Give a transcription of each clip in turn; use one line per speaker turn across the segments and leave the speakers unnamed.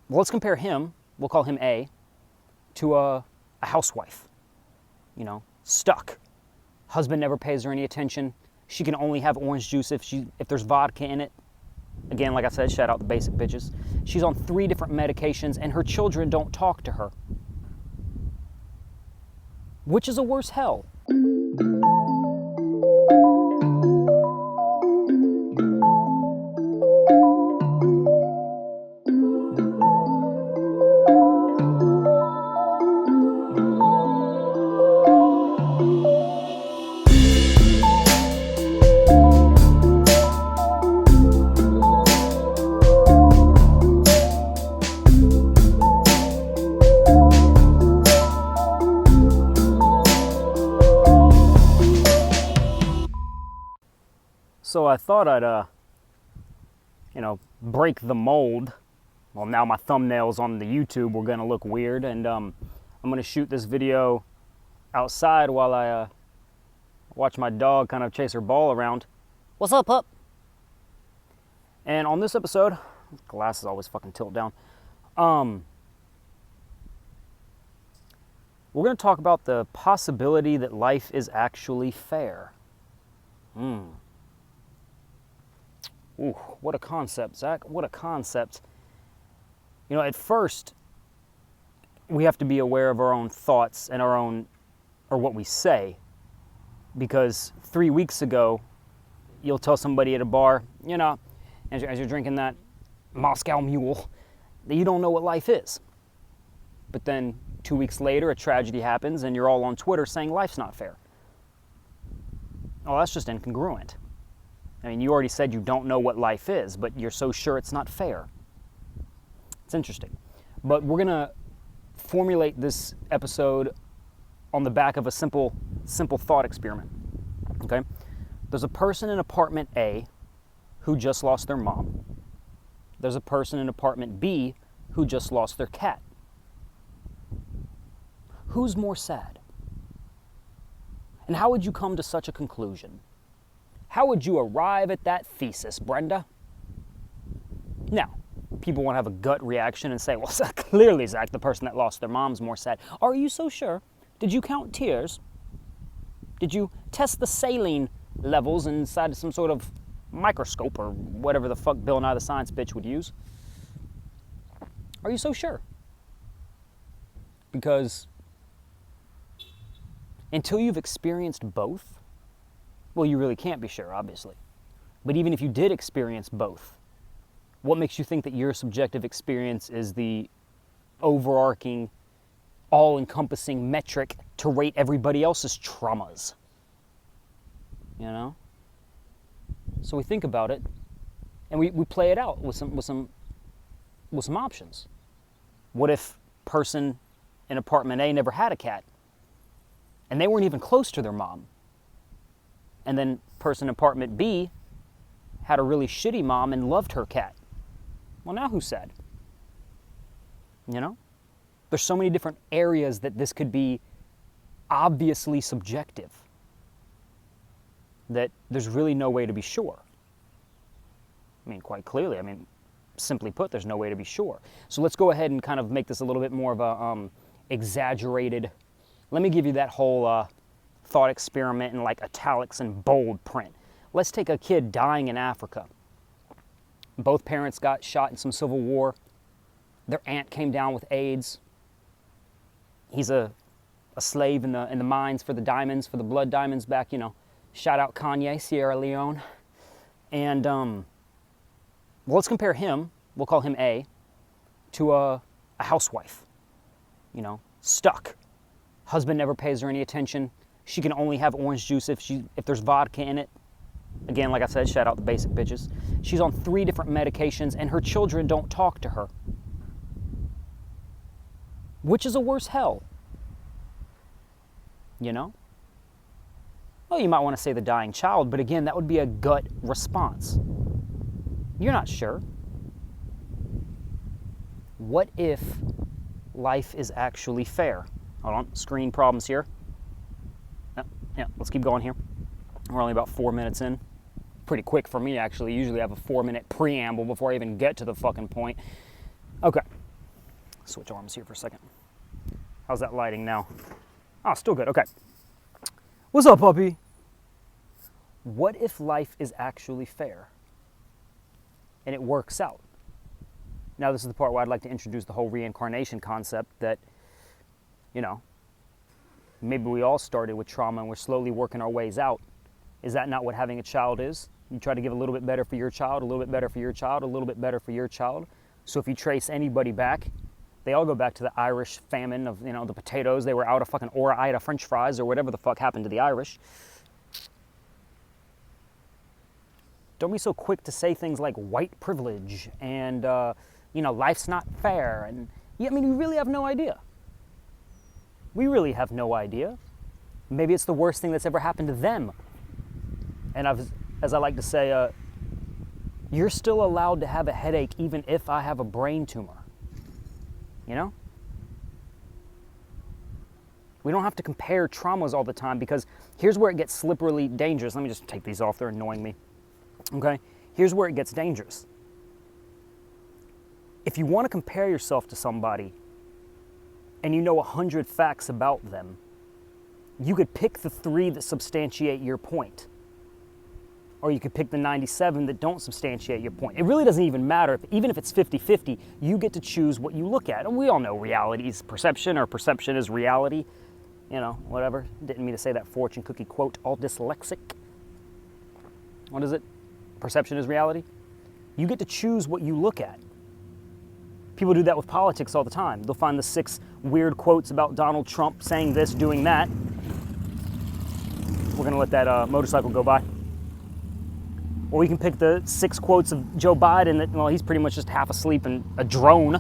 Well, let's compare him, we'll call him A, to a housewife. Stuck. Husband never pays her any attention. She can only have orange juice if there's vodka in it. Again, like I said, shout out the basic bitches. She's on 3 different medications and her children don't talk to her. Which is a worse hell? So I thought I'd, break the mold. Well, now my thumbnails on the YouTube were gonna look weird, and I'm gonna shoot this video outside while I watch my dog kind of chase her ball around. What's up, pup? And on this episode, glasses always fucking tilt down. We're gonna talk about the possibility that life is actually fair. Ooh, what a concept, Zach. What a concept. At first, we have to be aware of our own thoughts and or what we say. Because 3 weeks ago, you'll tell somebody at a bar, as you're drinking that Moscow Mule, that you don't know what life is. But then 2 weeks later, a tragedy happens and you're all on Twitter saying life's not fair. Oh, that's just incongruent. You already said you don't know what life is, but you're so sure it's not fair. It's interesting. But we're going to formulate this episode on the back of a simple thought experiment. Okay? There's a person in apartment A who just lost their mom. There's a person in apartment B who just lost their cat. Who's more sad? And how would you come to such a conclusion? How would you arrive at that thesis, Brenda? Now, people want to have a gut reaction and say, well, clearly, Zach, the person that lost their mom's more sad. Are you so sure? Did you count tears? Did you test the saline levels inside of some sort of microscope or whatever the fuck Bill Nye the Science bitch would use? Are you so sure? Because until you've experienced both, well, you really can't be sure, obviously. But even if you did experience both, what makes you think that your subjective experience is the overarching, all-encompassing metric to rate everybody else's traumas? So we think about it, and we play it out with some options. What if person in apartment A never had a cat, and they weren't even close to their mom? And then person in apartment B had a really shitty mom and loved her cat. Well, now who's sad? There's so many different areas that this could be obviously subjective that there's really no way to be sure. Quite clearly, simply put, there's no way to be sure. So let's go ahead and kind of make this a little bit more of a exaggerated. Let me give you that whole thought experiment in like italics and bold print. Let's take a kid dying in Africa. Both parents got shot in some civil war. Their aunt came down with AIDS. He's a slave in the mines for the diamonds, for the blood diamonds back, shout out Kanye, Sierra Leone. And well, let's compare him, we'll call him A, to a housewife. Stuck. Husband never pays her any attention. She can only have orange juice if there's vodka in it. Again, like I said, shout out the basic bitches. She's on 3 different medications and her children don't talk to her. Which is a worse hell? Well, you might want to say the dying child, but again, that would be a gut response. You're not sure. What if life is actually fair? Hold on, screen problems here. Yeah, let's keep going here. We're only about 4 minutes in. Pretty quick for me, actually. Usually I have a 4-minute preamble before I even get to the fucking point. Okay, Switch arms here for a second. How's that lighting now? Oh, still good. Okay. What's up, puppy? What if life is actually fair and it works out? Now, this is the part where I'd like to introduce the whole reincarnation concept that, you know, maybe we all started with trauma and we're slowly working our ways out. Is that not what having a child is? You try to give a little bit better for your child, a little bit better for your child, a little bit better for your child. So if you trace anybody back, they all go back to the Irish famine of, the potatoes. They were out of fucking Ora-Ida French fries or whatever the fuck happened to the Irish. Don't be so quick to say things like white privilege and, life's not fair. And we really have no idea. We really have no idea. Maybe it's the worst thing that's ever happened to them. And as I like to say, you're still allowed to have a headache even if I have a brain tumor. You know? We don't have to compare traumas all the time, because here's where it gets slippery dangerous. Let me just take these off, they're annoying me. Okay? Here's where it gets dangerous. If you want to compare yourself to somebody and you know 100 facts about them, you could pick the 3 that substantiate your point. Or you could pick the 97 that don't substantiate your point. It really doesn't even matter. Even if it's 50-50, you get to choose what you look at. And we all know reality is perception, or perception is reality. Whatever. Didn't mean to say that fortune cookie quote, all dyslexic. What is it? Perception is reality? You get to choose what you look at. People do that with politics all the time. They'll find the 6 weird quotes about Donald Trump saying this, doing that. We're going to let that motorcycle go by. Or we can pick the 6 quotes of Joe Biden that, he's pretty much just half asleep and a drone.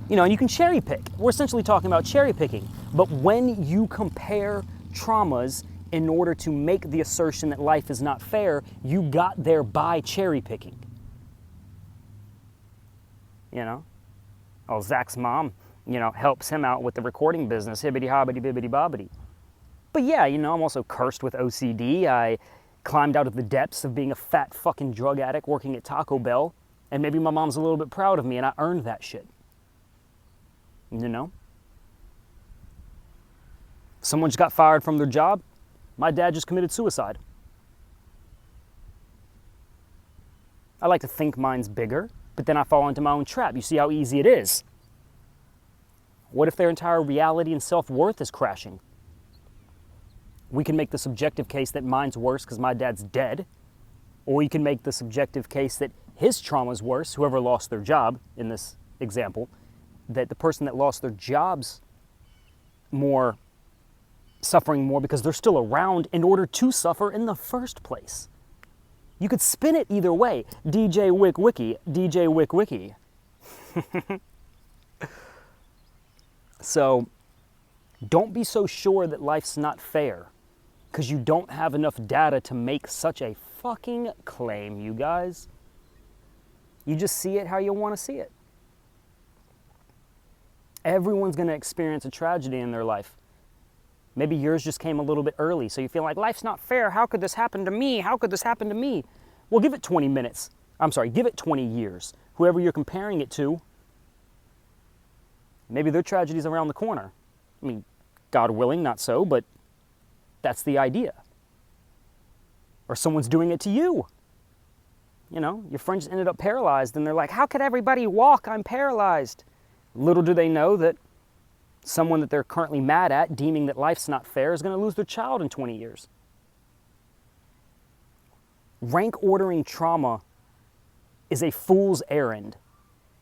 And you can cherry pick. We're essentially talking about cherry picking. But when you compare traumas in order to make the assertion that life is not fair, you got there by cherry picking. Zach's mom, helps him out with the recording business, hibbity-hobbity, bibbity-bobbity. But yeah, I'm also cursed with OCD. I climbed out of the depths of being a fat fucking drug addict working at Taco Bell, and maybe my mom's a little bit proud of me and I earned that shit. Someone just got fired from their job. My dad just committed suicide. I like to think mine's bigger, but then I fall into my own trap. You see how easy it is. What if their entire reality and self-worth is crashing? We can make the subjective case that mine's worse because my dad's dead. Or you can make the subjective case that his trauma's worse, whoever lost their job in this example, that the person that lost their job's suffering more because they're still around in order to suffer in the first place. You could spin it either way. DJ Wick Wiki, DJ Wick Wiki. So, don't be so sure that life's not fair, because you don't have enough data to make such a fucking claim, you guys. You just see it how you want to see it. Everyone's going to experience a tragedy in their life. Maybe yours just came a little bit early, so you feel like life's not fair. How could this happen to me? How could this happen to me? Well, give it 20 minutes. Give it 20 years. Whoever you're comparing it to, maybe their tragedy's around the corner. God willing, not so, but that's the idea. Or someone's doing it to you. Your friend just ended up paralyzed, and they're like, how could everybody walk? I'm paralyzed. Little do they know that someone that they're currently mad at, deeming that life's not fair, is going to lose their child in 20 years. Rank ordering trauma is a fool's errand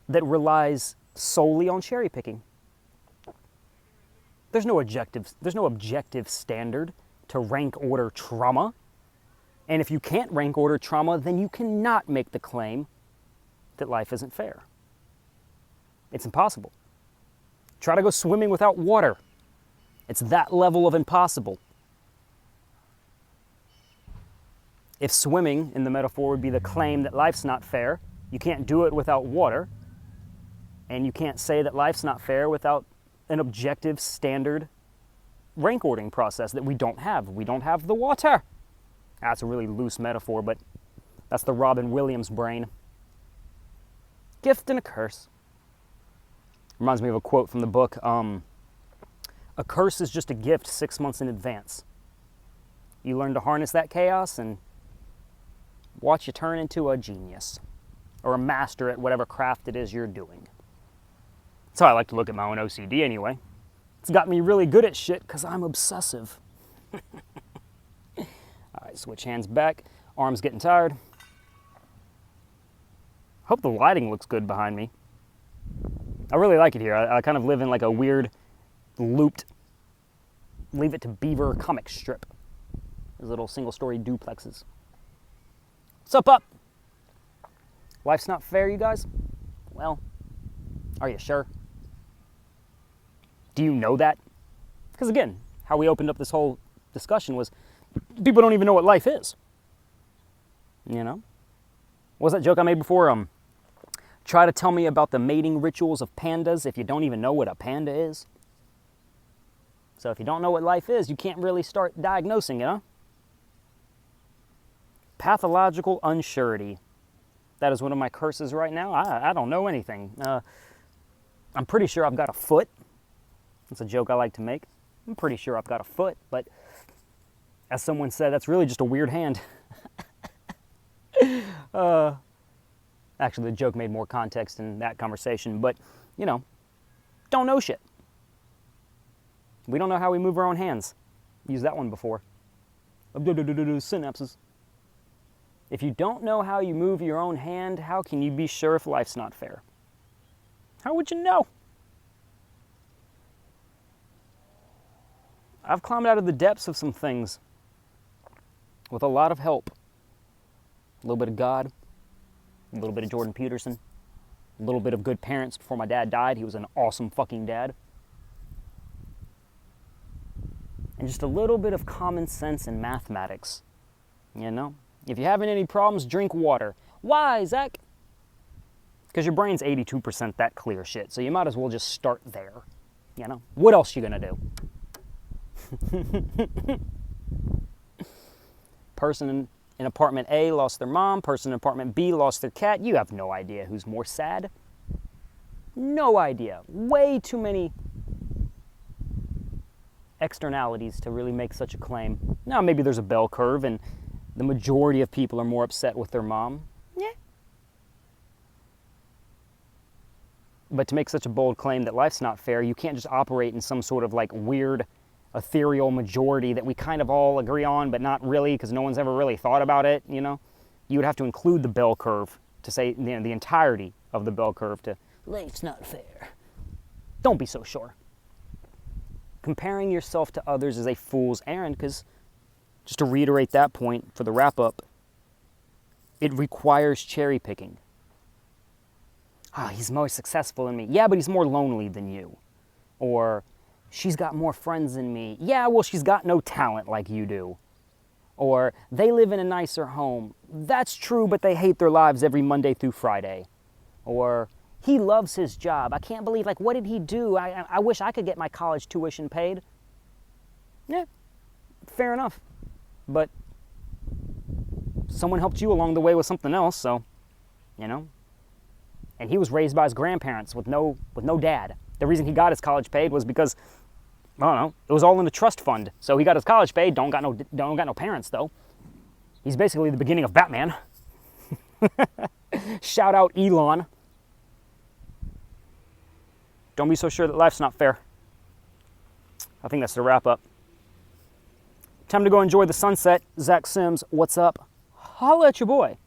that relies solely on cherry picking. There's no objective standard to rank order trauma. And if you can't rank order trauma, then you cannot make the claim that life isn't fair. It's impossible. Try to go swimming without water. It's that level of impossible. If swimming, in the metaphor, would be the claim that life's not fair, you can't do it without water, and you can't say that life's not fair without an objective, standard rank ordering process that we don't have. We don't have the water. That's a really loose metaphor, but that's the Robin Williams brain. Gift and a curse. Reminds me of a quote from the book, a curse is just a gift 6 months in advance. You learn to harness that chaos and watch you turn into a genius or a master at whatever craft it is you're doing. That's how I like to look at my own OCD anyway. It's got me really good at shit because I'm obsessive. All right, switch hands back. Arms getting tired. Hope the lighting looks good behind me. I really like it here. I kind of live in like a weird, looped, Leave It to Beaver comic strip. Those little single-story duplexes. What's up? Life's not fair, you guys? Well, are you sure? Do you know that? Because again, how we opened up this whole discussion was people don't even know what life is. You know? What was that joke I made before? Try to tell me about the mating rituals of pandas if you don't even know what a panda is. So if you don't know what life is, you can't really start diagnosing it, huh? Pathological unsurety. That is one of my curses right now. I don't know anything. I'm pretty sure I've got a foot. That's a joke I like to make. I'm pretty sure I've got a foot, but as someone said, that's really just a weird hand. Actually, the joke made more context in that conversation, but, you know, don't know shit. We don't know how we move our own hands. Used that one before. Synapses. If you don't know how you move your own hand, how can you be sure if life's not fair? How would you know? I've climbed out of the depths of some things with a lot of help. A little bit of God, a little bit of Jordan Peterson, a little bit of good parents before my dad died. He was an awesome fucking dad. And just a little bit of common sense and mathematics, you know? If you're having any problems, drink water. Why, Zach? Because your brain's 82% that clear shit, so you might as well just start there, you know? What else you gonna do? Person in apartment A lost their mom, person in apartment B lost their cat. You have no idea who's more sad. No idea. Way too many externalities to really make such a claim. Now, maybe there's a bell curve and the majority of people are more upset with their mom. Yeah. But to make such a bold claim that life's not fair, you can't just operate in some sort of like weird ethereal majority that we kind of all agree on, but not really, because no one's ever really thought about it, you know? You would have to include the bell curve to say, you know, the entirety of the bell curve to, life's not fair. Don't be so sure. Comparing yourself to others is a fool's errand, because, just to reiterate that point for the wrap-up, it requires cherry picking. Ah, he's more successful than me. Yeah, but he's more lonely than you. Or, she's got more friends than me. Yeah, well, she's got no talent like you do. Or, they live in a nicer home. That's true, but they hate their lives every Monday through Friday. Or, he loves his job. I can't believe, like, what did he do? I wish I could get my college tuition paid. Yeah, fair enough. But someone helped you along the way with something else, so, you know. And he was raised by his grandparents with no dad. The reason he got his college paid was because, I don't know, it was all in the trust fund. So he got his college paid, don't got no parents though. He's basically the beginning of Batman. Shout out Elon. Don't be so sure that life's not fair. I think that's the wrap up. Time to go enjoy the sunset. Zach Sims, what's up? Holla at your boy.